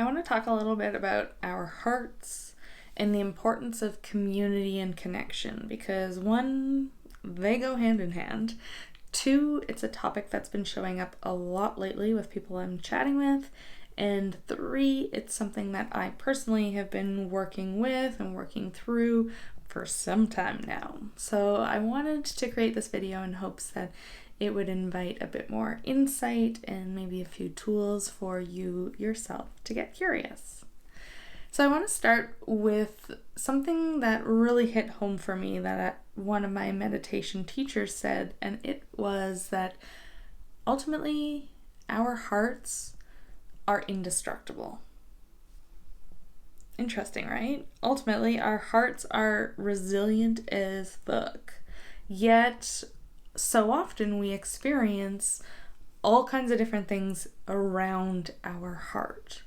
I want to talk a little bit about our hearts and the importance of community and connection, because one, they go hand in hand. Two, it's a topic that's been showing up a lot lately with people I'm chatting with. And three, it's something that I personally have been working with and working through for some time now. So I wanted to create this video in hopes that it would invite a bit more insight and maybe a few tools for you yourself to get curious. So I want to start with something that really hit home for me that one of my meditation teachers said, and it was that ultimately our hearts are indestructible. Interesting, right? Ultimately, our hearts are resilient as fuck. Yet, so often we experience all kinds of different things around our heart,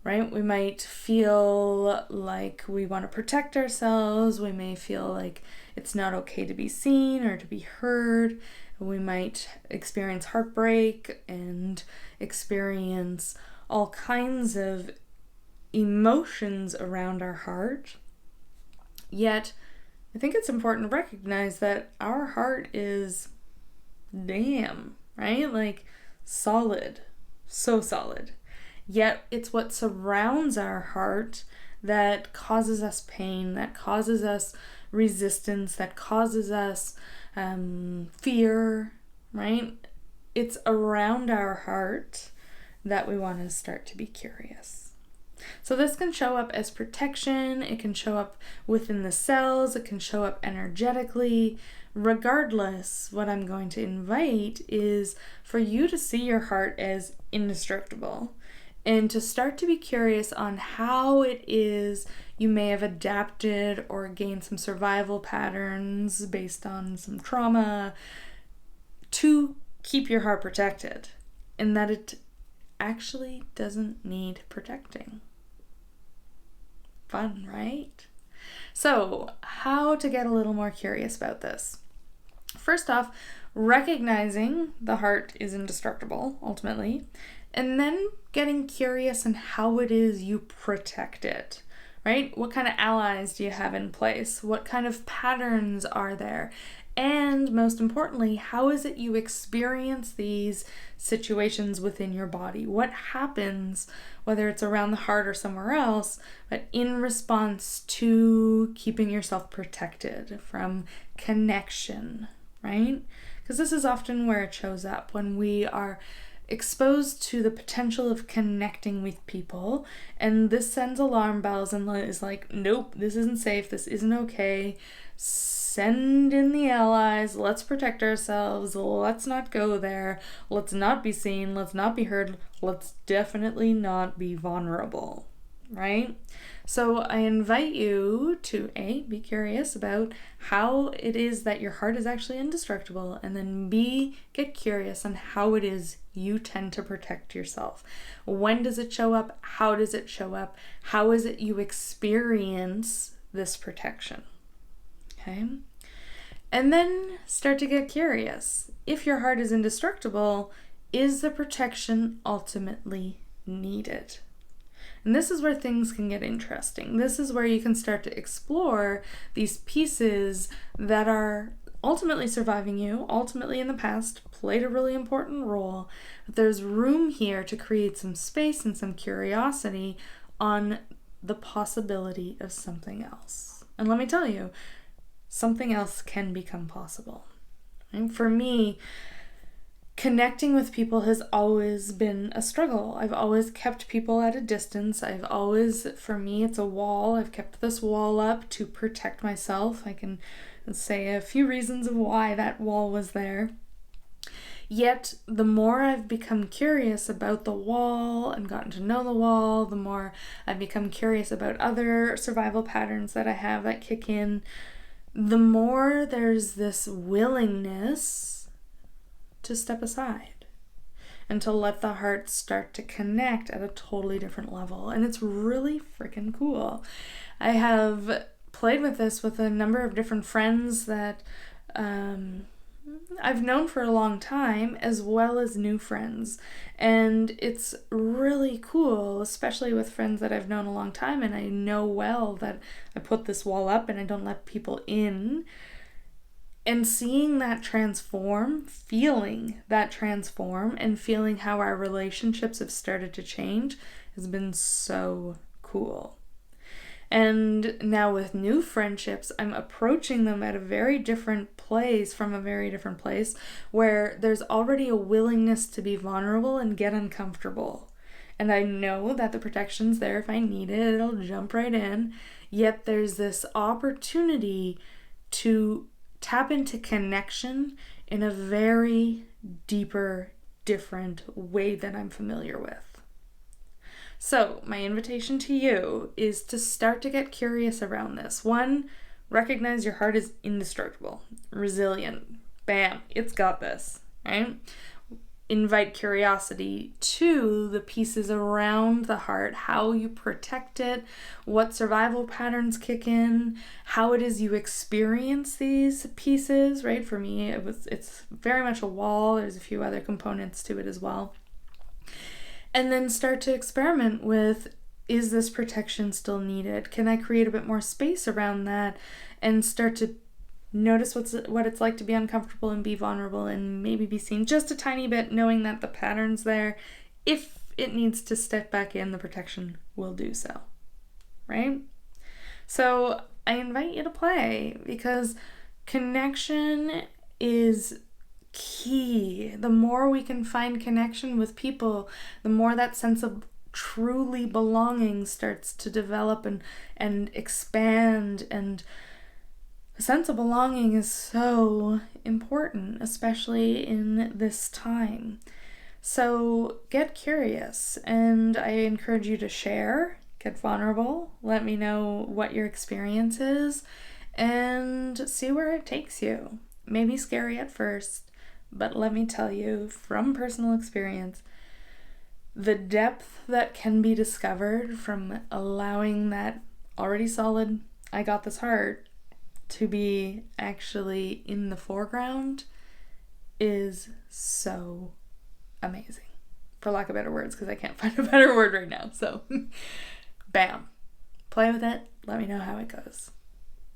right? We might feel like we want to protect ourselves. We may feel like it's not okay to be seen or to be heard. We might experience heartbreak and experience all kinds of emotions around our heart. Yet, I think it's important to recognize that our heart is right? Like solid, so solid. Yet it's what surrounds our heart that causes us pain, that causes us resistance, that causes us fear, right? It's around our heart that we want to start to be curious. So this can show up as protection, it can show up within the cells, it can show up energetically. Regardless, what I'm going to invite is for you to see your heart as indestructible and to start to be curious on how it is you may have adapted or gained some survival patterns based on some trauma to keep your heart protected, and that it actually doesn't need protecting. Fun, right? So, how to get a little more curious about this? First off, recognizing the heart is indestructible, ultimately, and then getting curious on how it is you protect it, right? What kind of allies do you have in place? What kind of patterns are there? And most importantly, how is it you experience these situations within your body? What happens, whether it's around the heart or somewhere else, but in response to keeping yourself protected from connection, right? Because this is often where it shows up when we are exposed to the potential of connecting with people, and this sends alarm bells and is like, nope, this isn't safe, this isn't okay. Send in the allies, let's protect ourselves, let's not go there, let's not be seen, let's not be heard, let's definitely not be vulnerable, right? So I invite you to A, be curious about how it is that your heart is actually indestructible, and then B, get curious on how it is you tend to protect yourself. When does it show up? How does it show up? How is it you experience this protection? Okay? And then start to get curious. If your heart is indestructible, is the protection ultimately needed? And this is where things can get interesting. This is where you can start to explore these pieces that are ultimately surviving you, ultimately in the past, played a really important role. But there's room here to create some space and some curiosity on the possibility of something else. And let me tell you, something else can become possible. And for me, connecting with people has always been a struggle. I've always kept people at a distance. For me, it's a wall. I've kept this wall up to protect myself. I can say a few reasons of why that wall was there. Yet, the more I've become curious about the wall and gotten to know the wall, the more I've become curious about other survival patterns that I have that kick in, the more there's this willingness to step aside and to let the heart start to connect at a totally different level. And it's really freaking cool. I have played with this with a number of different friends that I've known for a long time, as well as new friends. And it's really cool, especially with friends that I've known a long time and I know well that I put this wall up and I don't let people in. And seeing that transform, feeling that transform, and feeling how our relationships have started to change has been so cool. And now with new friendships, I'm approaching them at a very different place, from a very different place, where there's already a willingness to be vulnerable and get uncomfortable. And I know that the protection's there if I need it, it'll jump right in. Yet there's this opportunity to tap into connection in a very deeper, different way than I'm familiar with. So, my invitation to you is to start to get curious around this. One, recognize your heart is indestructible, resilient. Bam, it's got this, right? Invite curiosity to the pieces around the heart, how you protect it, what survival patterns kick in, how it is you experience these pieces, right? For me, it's very much a wall. There's a few other components to it as well. And then start to experiment with, is this protection still needed? Can I create a bit more space around that and start to notice what it's like to be uncomfortable and be vulnerable and maybe be seen just a tiny bit, knowing that the pattern's there. If it needs to step back in, the protection will do so, right? So I invite you to play, because connection is key. The more we can find connection with people, the more that sense of truly belonging starts to develop and expand. And a sense of belonging is so important, especially in this time. So get curious, and I encourage you to share, get vulnerable, let me know what your experience is, and see where it takes you. Maybe scary at first, but let me tell you from personal experience, the depth that can be discovered from allowing that already solid, I got this heart, to be actually in the foreground is so amazing. For lack of better words, because I can't find a better word right now. So, bam. Play with it. Let me know how it goes.